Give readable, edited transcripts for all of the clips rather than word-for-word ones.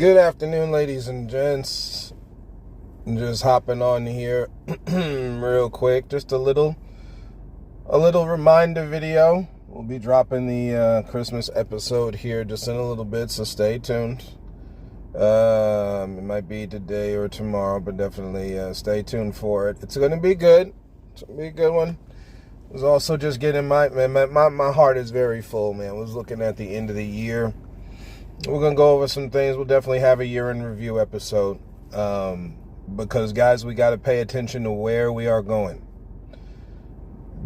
Good afternoon, ladies and gents. Just hopping on here real quick. Just a little reminder video. We'll be dropping the Christmas episode here just in a little bit, so stay tuned. It might be today or tomorrow, but definitely stay tuned for it. It's going to be good. It's going to be a good one. I was also just getting my heart is very full, man. I was looking at the end of the year. We're going to go over some things. We'll definitely have a year in review episode. Because, guys, we got to pay attention to where we are going.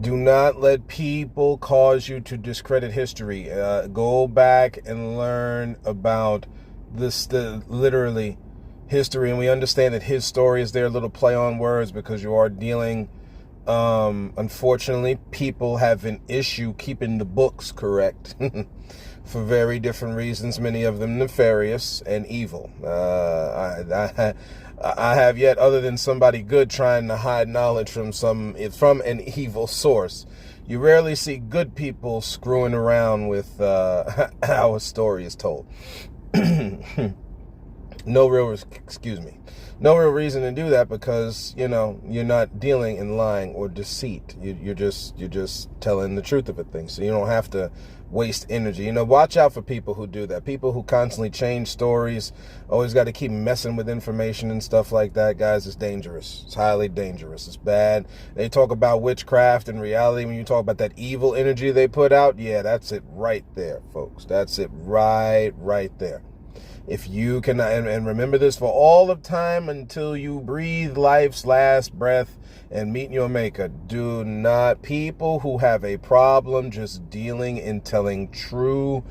Do not let people cause you to discredit history. Go back and learn about literally history. And we understand that his story is there, a little play on words, because you are dealing, unfortunately, people have an issue keeping the books correct. For very different reasons, many of them nefarious and evil. I have yet, other than somebody good trying to hide knowledge from an evil source, you rarely see good people screwing around with how a story is told. No real reason to do that, because you're not dealing in lying or deceit. You're just telling the truth of a thing, so you don't have to waste energy. Watch out for people who do that. People who constantly change stories, always got to keep messing with information and stuff like that, guys. It's dangerous. It's highly dangerous. It's bad. They talk about witchcraft. In reality, when you talk about that evil energy they put out, yeah, that's it right there, folks. That's it right there. If you can, and remember this for all of time until you breathe life's last breath and meet your maker, do not, people who have a problem just dealing and telling true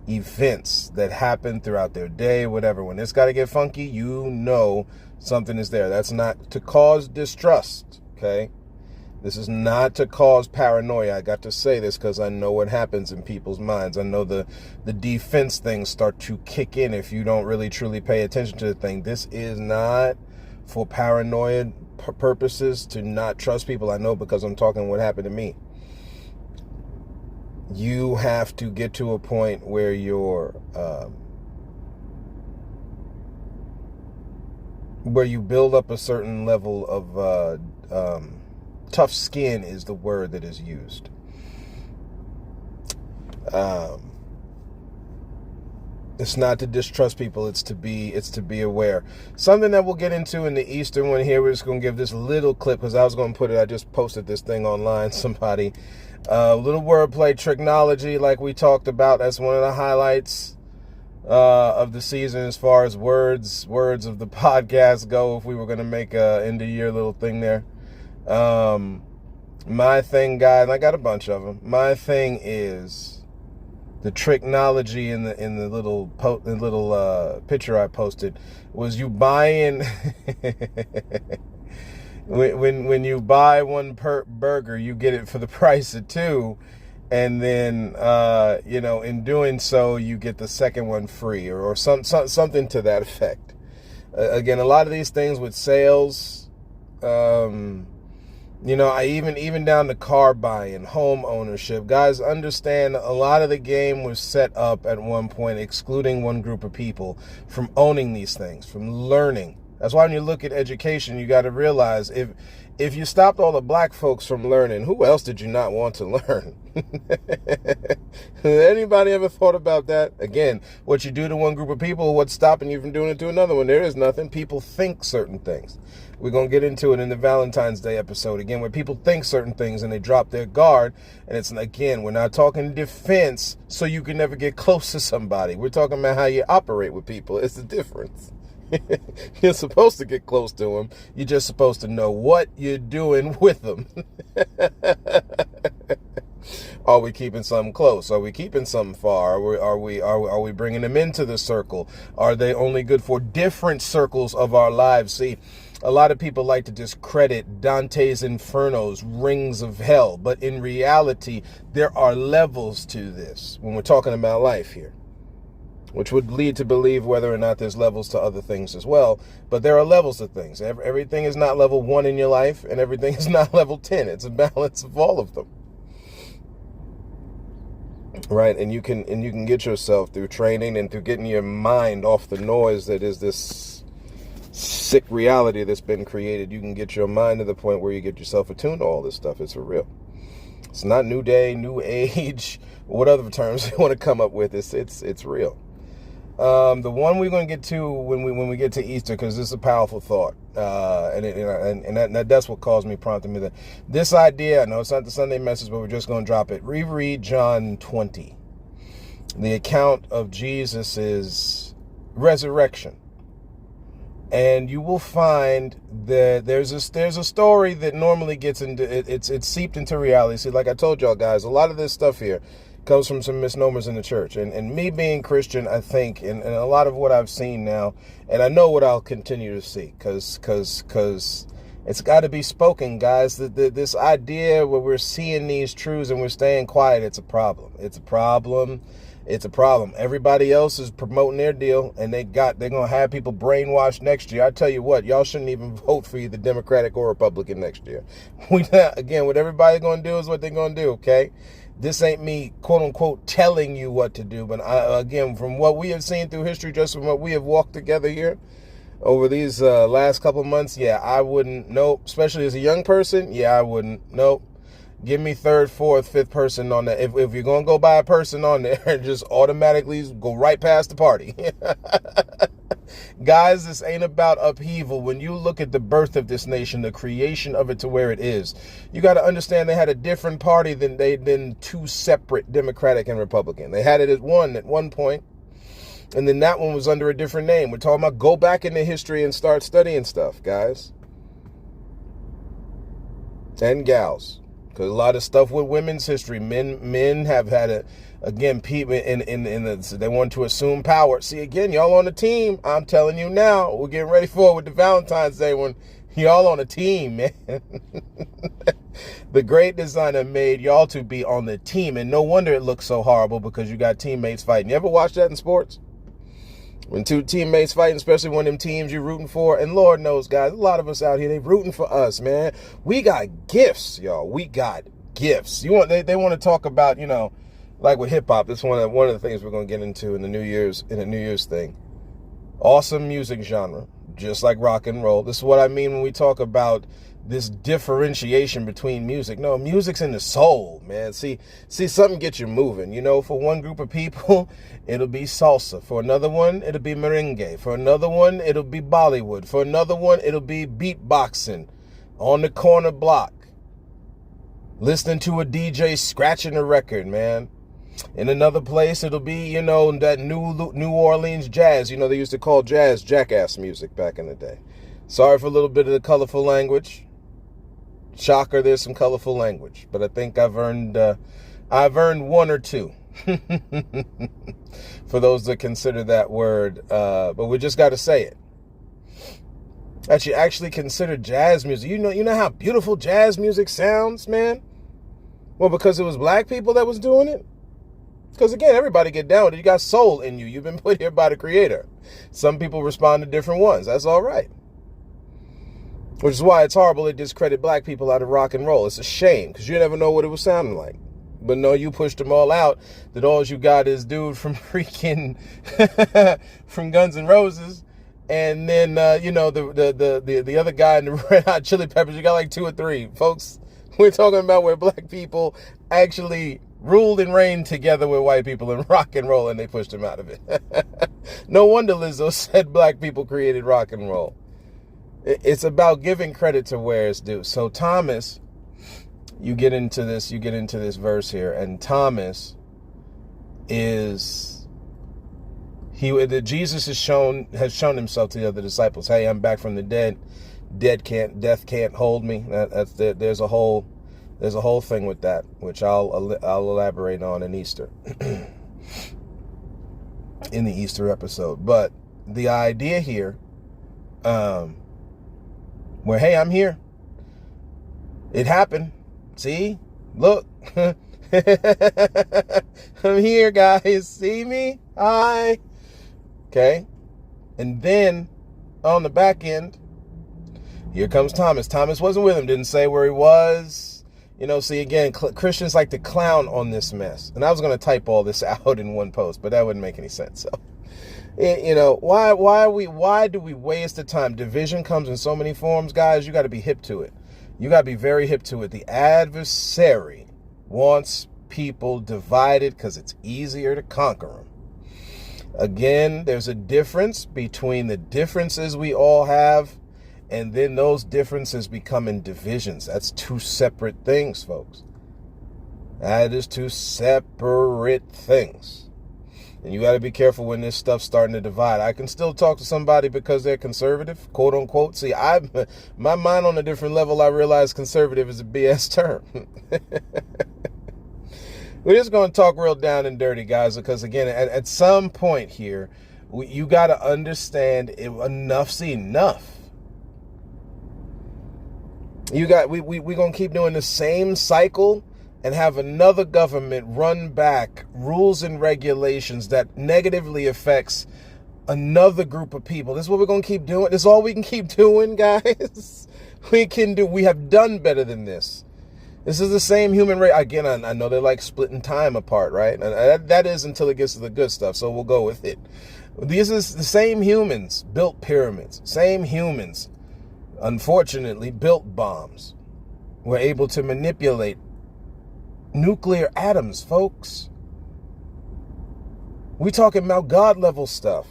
events that happen throughout their day, whatever, when it's got to get funky, something is there. That's not to cause distrust, okay? This is not to cause paranoia. I got to say this because I know what happens in people's minds. I know the defense things start to kick in if you don't really truly pay attention to the thing. This is not for paranoid purposes, to not trust people. I know, because I'm talking what happened to me. You have to get to a point where where you build up a certain level of tough skin is the word that is used. It's not to distrust people. It's to be aware. Something that we'll get into in the Eastern one here. We're just going to give this little clip, because I was going to put it. I just posted this thing online. Somebody, little wordplay, tricknology, like we talked about. That's one of the highlights of the season as far as words of the podcast go. If we were going to make a end of year little thing there. My thing, guys, I got a bunch of them. My thing is the tricknology in the little picture I posted was you buying when you buy one per burger, you get it for the price of two, and then in doing so you get the second one free, or something to that effect. Again, a lot of these things with sales, I even down to car buying, home ownership. Guys, understand a lot of the game was set up at one point, excluding one group of people from owning these things, from learning. That's why when you look at education, you got to realize if you stopped all the black folks from learning, who else did you not want to learn? Anybody ever thought about that? Again, what you do to one group of people, what's stopping you from doing it to another one? There is nothing. People think certain things. We're going to get into it in the Valentine's Day episode, again, where people think certain things and they drop their guard. And it's, again, we're not talking defense so you can never get close to somebody. We're talking about how you operate with people. It's the difference. You're supposed to get close to them. You're just supposed to know what you're doing with them. Are we keeping something close? Are we keeping something far? Are we bringing them into the circle? Are they only good for different circles of our lives? See, a lot of people like to discredit Dante's Inferno's Rings of Hell, but in reality, there are levels to this when we're talking about life here, which would lead to believe whether or not there's levels to other things as well. But there are levels to things. Everything is not level 1 in your life, and everything is not level 10. It's a balance of all of them. right? And you can get yourself through training and through getting your mind off the noise that is this sick reality that's been created. You can get your mind to the point where you get yourself attuned to all this stuff. It's for real. It's not new day, new age, what other terms you want to come up with. It's real. The one we're going to get to when we get to Easter, because this is a powerful thought, and that's what caused me, prompted me that this idea. I know it's not the Sunday message, but we're just going to drop it. Reread John 20, the account of Jesus's resurrection, and you will find that there's a story that normally gets into it's seeped into reality. See, like I told y'all guys, a lot of this stuff here comes from some misnomers in the church. And me being Christian, I think, and a lot of what I've seen now, and I know what I'll continue to see, because it's got to be spoken, guys. This idea where we're seeing these truths and we're staying quiet, it's a problem. It's a problem. It's a problem. Everybody else is promoting their deal, and they're going to have people brainwashed next year. I tell you what, y'all shouldn't even vote for either Democratic or Republican next year. Again, what everybody's going to do is what they're going to do, okay? This ain't me, quote unquote, telling you what to do. But again, from what we have seen through history, just from what we have walked together here over these last couple of months, yeah, I wouldn't. Nope. Especially as a young person, yeah, I wouldn't. Nope. Give me third, fourth, fifth person on that. If you're going to go by a person on there, just automatically go right past the party. Guys, this ain't about upheaval. When you look at the birth of this nation, the creation of it to where it is, you got to understand they had a different party than two separate, Democratic and Republican. They had it at one point, and then that one was under a different name. We're talking about go back into history and start studying stuff, guys. And gals. Because a lot of stuff with women's history, men have had people they want to assume power. See, again, y'all on the team. I'm telling you now, we're getting ready for it with the Valentine's Day when y'all on a team, man. The great designer made y'all to be on the team, and no wonder it looks so horrible because you got teammates fighting. You ever watch that in sports? When two teammates fighting, especially one of them teams you're rooting for, and Lord knows, guys, a lot of us out here, they rooting for us, man. We got gifts, y'all. We got gifts. They want to talk about, like with hip hop. That's one of the things we're going to get into in the New Year's thing. Awesome music genre, just like rock and roll. This is what I mean when we talk about this differentiation between music. No, music's in the soul, man. See, something gets you moving. For one group of people, it'll be salsa. For another one, it'll be merengue. For another one, it'll be Bollywood. For another one, it'll be beatboxing on the corner block, listening to a DJ scratching a record, man. In another place, it'll be, that New Orleans jazz. They used to call jazz jackass music back in the day. Sorry for a little bit of the colorful language. Shocker, there's some colorful language, but I think I've earned one or two for those that consider that word. But we just got to say it. That you actually consider jazz music. You know how beautiful jazz music sounds, man? Well, because it was black people that was doing it. Because again, everybody get down with it. You got soul in you. You've been put here by the Creator. Some people respond to different ones. That's all right. Which is why it's horrible to discredit black people out of rock and roll. It's a shame, because you never know what it was sounding like. But no, you pushed them all out. That all you got is dude from freaking from Guns N' Roses, and then the other guy in the Red Hot Chili Peppers. You got like two or three, folks. We're talking about where black people actually ruled and reigned together with white people in rock and roll, and they pushed them out of it. No wonder Lizzo said black people created rock and roll. It's about giving credit to where it's due. So Thomas, you get into this verse here, and Thomas Jesus has shown himself to the other disciples. Hey, I'm back from the dead. Death can't hold me. There's a whole thing with that, which I'll elaborate on in Easter, in the Easter episode. But the idea here, where, hey, I'm here. It happened. See? Look. I'm here, guys. See me? Hi. Okay. And then, on the back end, here comes Thomas. Thomas wasn't with him. Didn't say where he was. See, again, Christians like to clown on this mess. And I was going to type all this out in one post, but that wouldn't make any sense. So, why do we waste the time? Division comes in so many forms, guys. You got to be hip to it. You got to be very hip to it. The adversary wants people divided because it's easier to conquer them. Again, there's a difference between the differences we all have and then those differences becoming divisions. That's two separate things, folks. That is two separate things. And you got to be careful when this stuff's starting to divide. I can still talk to somebody because they're conservative, quote unquote. See, my mind on a different level, I realize conservative is a BS term. We're just going to talk real down and dirty, guys, because, again, at some point here, you got to understand enough's enough. We're going to keep doing the same cycle and have another government run back rules and regulations that negatively affects another group of people. This is what we're going to keep doing. This is all we can keep doing, guys. We have done better than this. This is the same human race. Again, I know they're like splitting time apart, right? And that is until it gets to the good stuff, so we'll go with it. These is the same humans built pyramids. Same humans, unfortunately, built bombs. Were able to manipulate nuclear atoms, folks. We talking about God level stuff.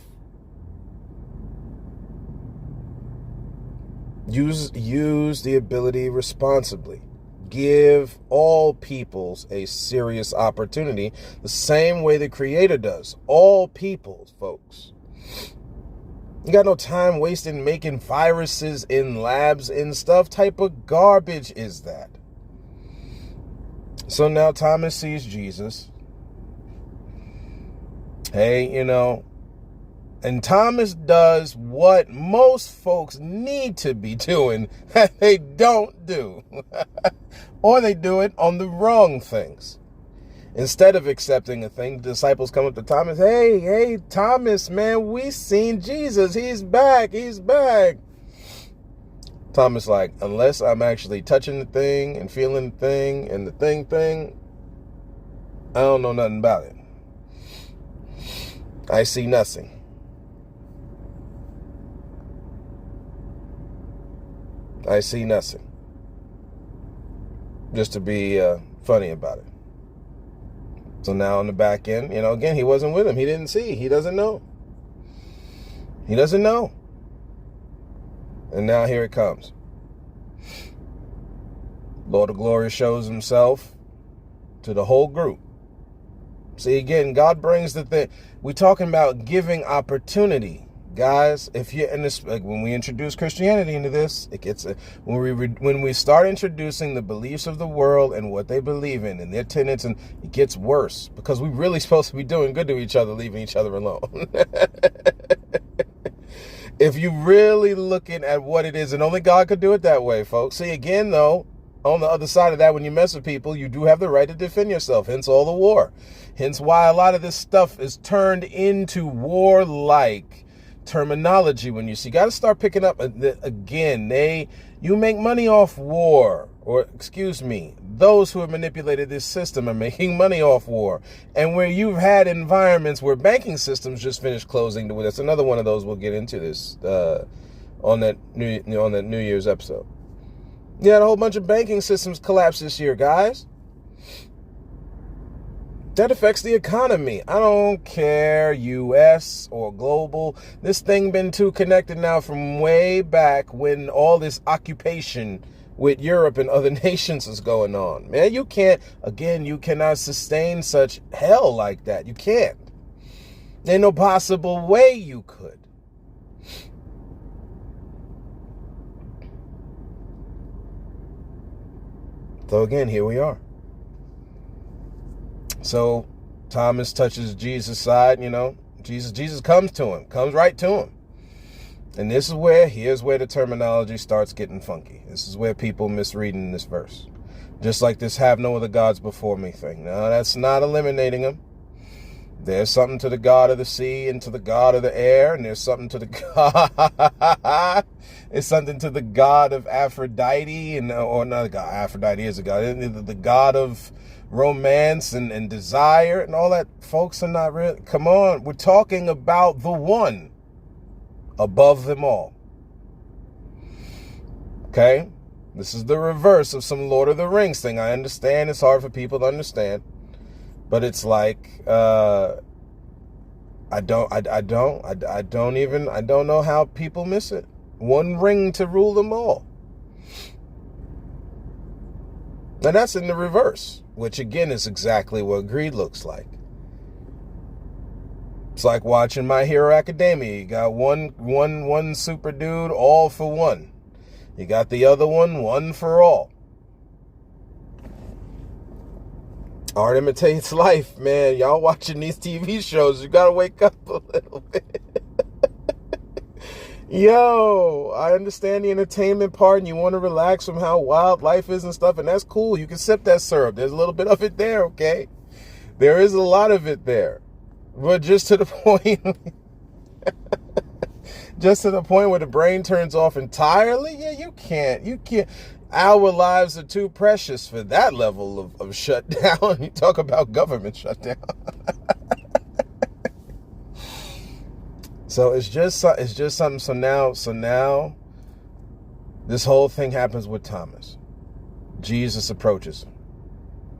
Use the ability responsibly. Give all peoples a serious opportunity the same way the Creator does. All peoples, folks. You got no time wasting making viruses in labs and stuff. Type of garbage is that? So now Thomas sees Jesus. Hey, and Thomas does what most folks need to be doing that they don't do. Or they do it on the wrong things. Instead of accepting a thing, the disciples come up to Thomas. Hey, Thomas, man, we seen Jesus. He's back. Thomas like, unless I'm actually touching the thing and feeling the thing and the thing, I don't know nothing about it. I see nothing. I see nothing. Just to be funny about it. So now on the back end, again, he wasn't with him. He didn't see. He doesn't know. He doesn't know. And now here it comes. Lord of Glory shows himself to the whole group. See, again, God brings the thing. We're talking about giving opportunity. Guys, if you're in this, like when we introduce Christianity into this, it gets when we start introducing the beliefs of the world and what they believe in and their tenets, and it gets worse because we're really supposed to be doing good to each other, leaving each other alone. If you really looking at what it is, and only God could do it that way, folks. See, again, though, on the other side of that, when you mess with people, you do have the right to defend yourself. Hence all the war. Hence why a lot of this stuff is turned into warlike terminology. When you got to start picking up again, you make money off war, or those who have manipulated this system are making money off war. And where you've had environments where banking systems just finished closing, that's another one of those. We'll get into this on that New Year's episode. You had a whole bunch of banking systems collapse this year, guys. That affects the economy. I don't care, U.S. or global. This thing been too connected now from way back when all this occupation with Europe and other nations is going on. Man, you cannot sustain such hell like that. You can't. There's no possible way you could. So again, here we are. So Thomas touches Jesus' side, Jesus comes right to him. And here's where the terminology starts getting funky. This is where people misreading this verse. Just like this have no other gods before me thing. No, that's not eliminating them. There's something to the God of the sea and to the God of the air, and there's something to the God. It's something to the God of Aphrodite, and or not God. Aphrodite is a god. The God of romance and desire and all that. Folks are not real. Come on, we're talking about the one above them all. Okay, this is the reverse of some Lord of the Rings thing. I understand it's hard for people to understand. But it's like, I don't know how people miss it. One ring to rule them all. And that's in the reverse, which again is exactly what greed looks like. It's like watching My Hero Academia. You got one super dude, all for one. You got the other one for all. Art imitates life, man. Y'all watching these TV shows, you gotta wake up a little bit. Yo, I understand the entertainment part and you want to relax from how wild life is and stuff, and that's cool. You can sip that syrup. There's a little bit of it there, okay? There is a lot of it there. But just to the point, just to the point where the brain turns off entirely, yeah, you can't. Our lives are too precious for that level of shutdown. You talk about government shutdown. So it's just something. So now this whole thing happens with Thomas. Jesus approaches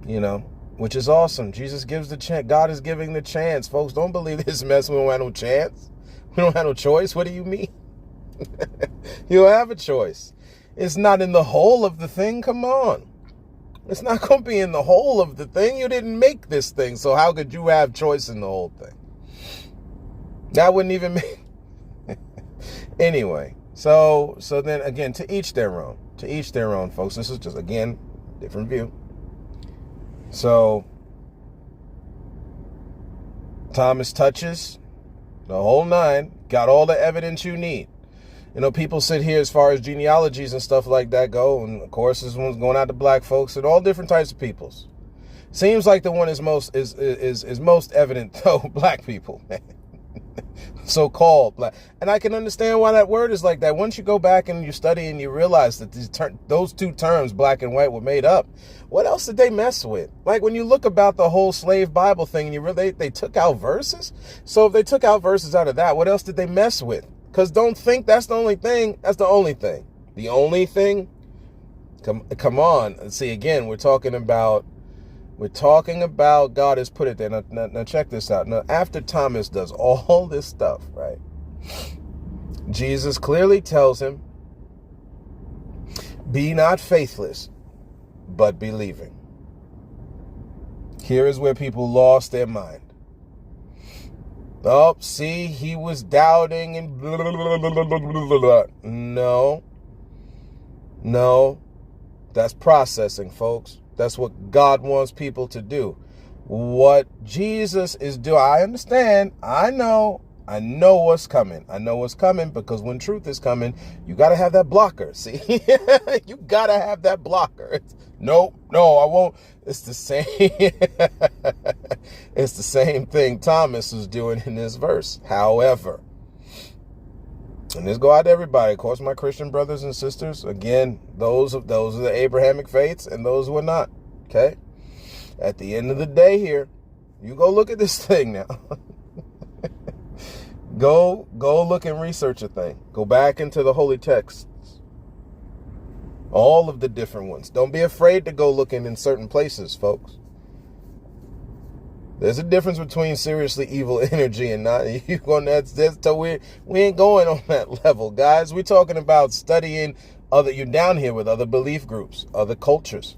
him, which is awesome. Jesus gives the chance. God is giving the chance. Folks, don't believe this mess. We don't have no chance. We don't have no choice. What do you mean? You don't have a choice. It's not in the whole of the thing. Come on. It's not going to be in the whole of the thing. You didn't make this thing. So how could you have choice in the whole thing? That wouldn't even make... Anyway, so then again, to each their own. To each their own, folks. This is just, again, different view. So Thomas touches the whole nine. Got all the evidence you need. People sit here as far as genealogies and stuff like that go, and of course this one's going out to black folks and all different types of peoples. Seems like the one is most evident though, black people, man. So-called black. And I can understand why that word is like that. Once you go back and you study and you realize that those two terms, black and white, were made up, what else did they mess with? Like when you look about the whole slave Bible thing and they took out verses. So if they took out verses out of that, what else did they mess with? Because don't think that's the only thing. That's the only thing. The only thing? Come on. See, again, we're talking about God has put it there. Now check this out. Now, after Thomas does all this stuff, right? Jesus clearly tells him, be not faithless, but believing. Here is where people lost their mind. Oh, see, he was doubting and blah, blah, blah, blah, blah, blah. No, that's processing, folks. That's what God wants people to do. What Jesus is doing, I understand. I know what's coming. I know what's coming because when truth is coming, you got to have that blocker. See, you got to have that blocker. No, I won't. It's the same. It's the same thing Thomas was doing in this verse. However, and this go out to everybody, of course, my Christian brothers and sisters. Again, those are the Abrahamic faiths and those who are not. Okay. At the end of the day here, you go look at this thing now. Go look and research a thing. Go back into the holy texts. All of the different ones. Don't be afraid to go looking in certain places, folks. There's a difference between seriously evil energy and not. We ain't going on that level, guys. We're talking about studying you're down here with other belief groups, other cultures.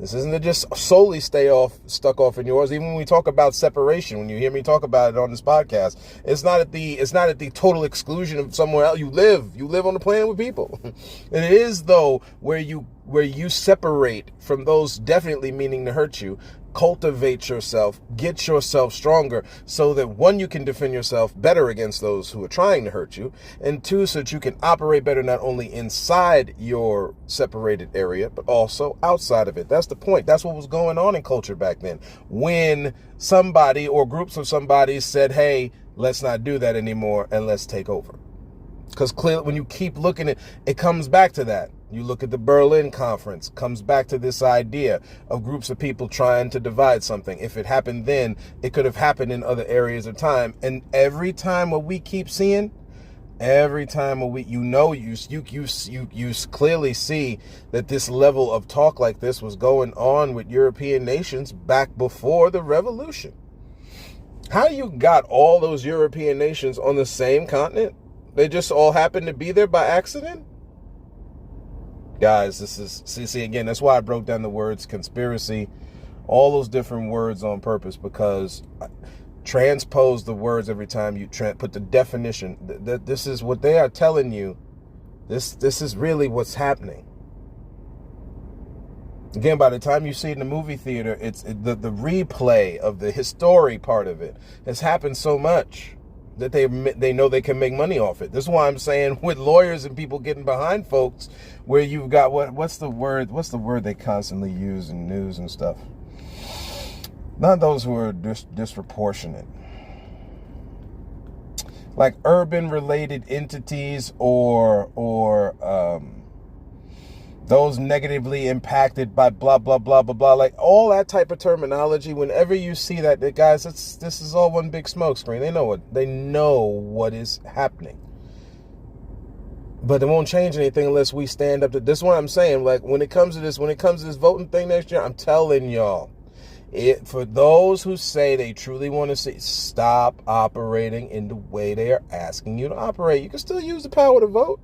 This isn't to just solely stuck off in yours. Even when we talk about separation, when you hear me talk about it on this podcast, it's not at the total exclusion of somewhere else. You live on the planet with people. It is though where you separate from those definitely meaning to hurt you, cultivate yourself, get yourself stronger, so that one, you can defend yourself better against those who are trying to hurt you, and two, so that you can operate better not only inside your separated area, but also outside of it. That's the point. That's what was going on in culture back then. When somebody or groups of somebody said, hey, let's not do that anymore and let's take over. Because clearly, when you keep looking at it, comes back to that. You look at the Berlin Conference, comes back to this idea of groups of people trying to divide something. If it happened then, it could have happened in other areas of time. And every time what we keep seeing, every time what you clearly see that this level of talk like this was going on with European nations back before the revolution. How you got all those European nations on the same continent? They just all happened to be there by accident? Guys, this is, see, again, that's why I broke down the words conspiracy, all those different words on purpose, because transpose the words every time you put the definition. This is what they are telling you. This is really what's happening. Again, by the time you see it in the movie theater, the replay of the history part of it has happened so much that they know they can make money off it. This is why I'm saying, with lawyers and people getting behind folks, where you've got what's the word they constantly use in news and stuff? Not those who are disproportionate, like urban related entities or those negatively impacted by blah, blah, blah, blah, blah, like all that type of terminology. Whenever you see that, guys, this is all one big smoke screen. They know what is happening. But it won't change anything unless we stand up to this. Is what I'm saying. Like, when it comes to this voting thing next year, I'm telling y'all, for those who say they truly want to see, stop operating in the way they are asking you to operate. You can still use the power to vote.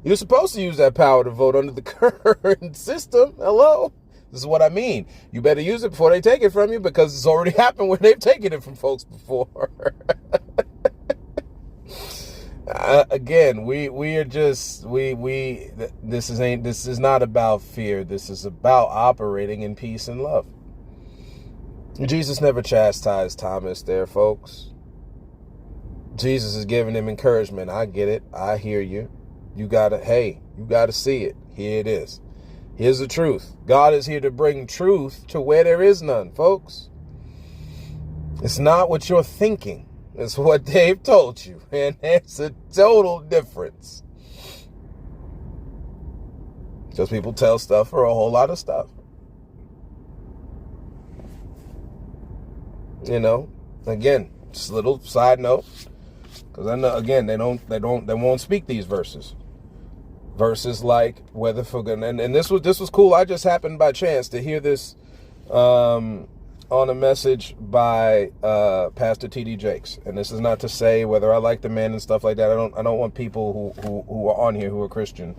You're supposed to use that power to vote under the current system. Hello? This is what I mean. You better use it before they take it from you, because it's already happened when they've taken it from folks before. Again, this is not about fear. This is about operating in peace and love. Jesus never chastised Thomas there, folks. Jesus is giving him encouragement. I get it. I hear you. You gotta see it. Here it is. Here's the truth. God is here to bring truth to where there is none, folks. It's not what you're thinking. It's what they've told you. And it's a total difference. Just people tell stuff for a whole lot of stuff. You know, again, just a little side note, because I know, again, they won't speak these verses. Verses like whether for good, and this was cool. I just happened by chance to hear this on a message by Pastor T.D. Jakes, and this is not to say whether I like the man and stuff like that. I don't want people who are on here who are Christian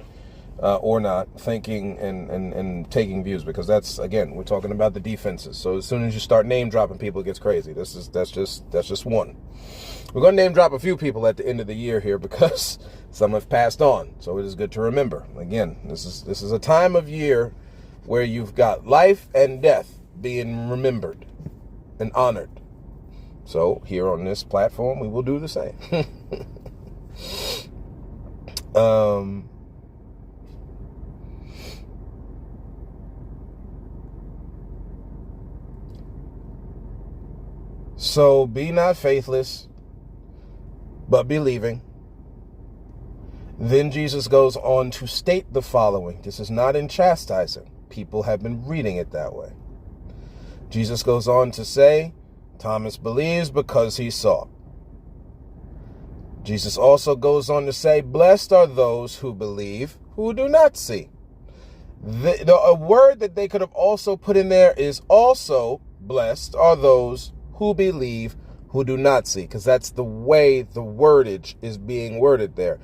or not thinking and taking views, because that's, again, we're talking about the defenses. So as soon as you start name dropping people, it gets crazy. That's just one. We're going to name drop a few people at the end of the year here, because some have passed on. So it is good to remember. Again, this is a time of year where you've got life and death being remembered and honored. So here on this platform, we will do the same. So be not faithless, but believing. Then Jesus goes on to state the following. This is not in chastising. People have been reading it that way. Jesus goes on to say, Thomas believes because he saw. Jesus also goes on to say, blessed are those who believe, who do not see. A word that they could have also put in there is also, blessed are those who believe, who do not see, because that's the way the wordage is being worded there.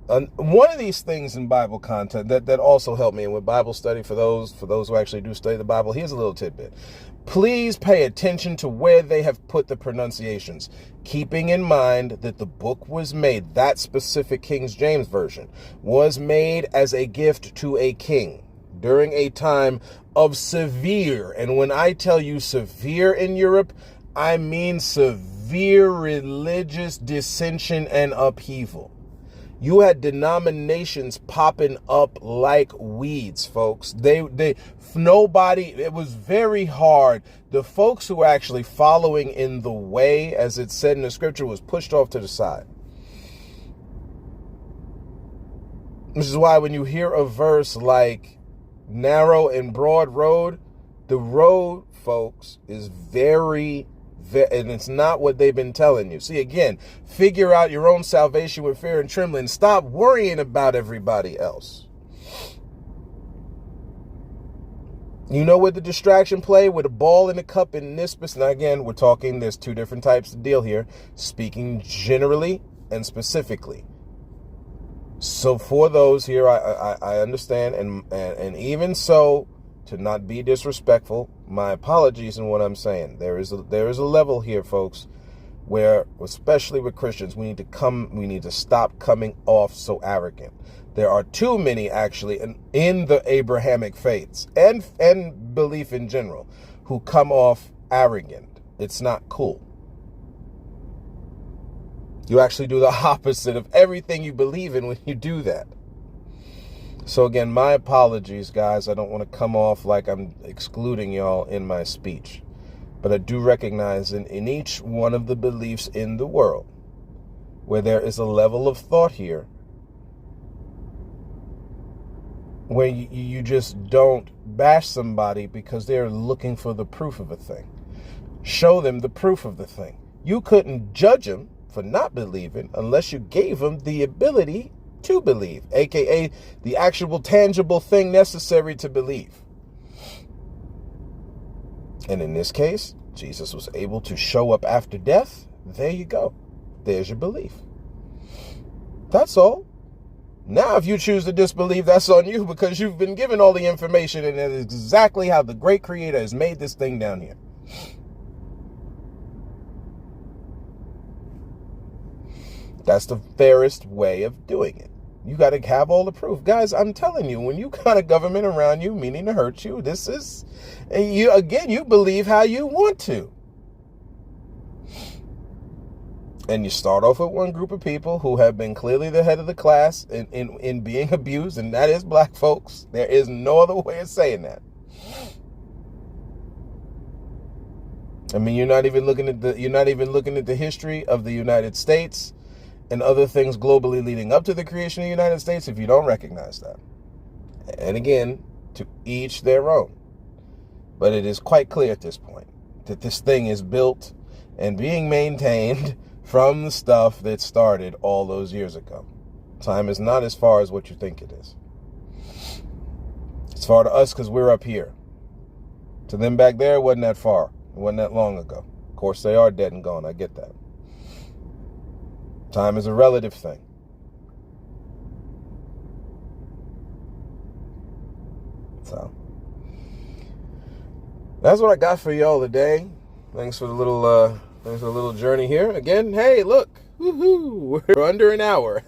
One of these things in Bible content that also helped me with Bible study, for those who actually do study the Bible, here's a little tidbit. Please pay attention to where they have put the pronunciations, keeping in mind that the book was made, that specific King James version, was made as a gift to a king during a time of severe, and when I tell you severe in Europe, I mean severe religious dissension and upheaval. You had denominations popping up like weeds, folks. Nobody, it was very hard. The folks who were actually following in the way, as it said in the scripture, was pushed off to the side. Which is why when you hear a verse like narrow and broad road, the road, folks, is very, and it's not what they've been telling you. See, again, figure out your own salvation with fear and trembling. Stop worrying about everybody else. You know what the distraction play with a ball in the cup in Nispus? Now, again, we're talking, there's two different types of deal here, speaking generally and specifically. So for those here, I understand, and even so, to not be disrespectful, my apologies in what I'm saying. There is a level here, folks, where, especially with Christians, we need to stop coming off so arrogant. There are too many, actually, in the Abrahamic faiths and belief in general, who come off arrogant. It's not cool. You actually do the opposite of everything you believe in when you do that. So again, my apologies, guys. I don't want to come off like I'm excluding y'all in my speech. But I do recognize in each one of the beliefs in the world where there is a level of thought here where you just don't bash somebody because they're looking for the proof of a thing. Show them the proof of the thing. You couldn't judge them for not believing unless you gave them the ability to believe, aka the actual tangible thing necessary to believe. And in this case, Jesus was able to show up after death. There you go. There's your belief. That's all. Now, if you choose to disbelieve, that's on you, because you've been given all the information, and that is exactly how the great Creator has made this thing down here. That's the fairest way of doing it. You got to have all the proof. Guys, I'm telling you, when you got a government around you meaning to hurt you, this is, and you believe how you want to. And you start off with one group of people who have been clearly the head of the class in being abused, and that is black folks. There is no other way of saying that. I mean, you're not even looking at the history of the United States and other things globally leading up to the creation of the United States if you don't recognize that. And again, to each their own. But it is quite clear at this point that this thing is built and being maintained from the stuff that started all those years ago. Time is not as far as what you think it is. It's far to us because we're up here. To them back there, it wasn't that far. It wasn't that long ago. Of course, they are dead and gone. I get that. Time is a relative thing. So, that's what I got for y'all today. Thanks for the little journey here. Again, hey, look, woohoo, we're under an hour.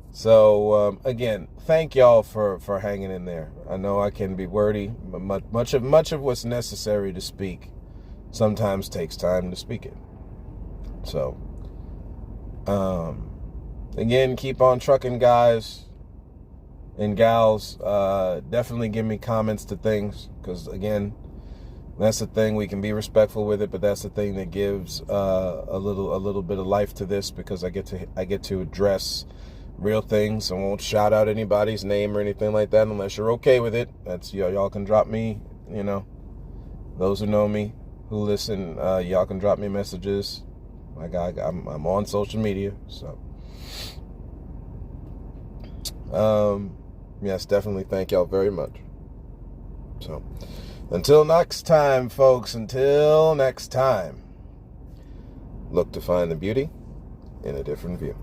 So, again, thank y'all for hanging in there. I know I can be wordy, but much of what's necessary to speak sometimes takes time to speak it. So, again, keep on trucking, guys and gals. Definitely give me comments to things, because again, that's the thing. We can be respectful with it, but that's the thing that gives a little bit of life to this, because I get to address real things. I won't shout out anybody's name or anything like that unless you're okay with it. That's y'all can drop me. Those who know me, who listen, y'all can drop me messages. I'm on social media, so yes, definitely thank y'all very much. So until next time, folks, until next time, look to find the beauty in a different view.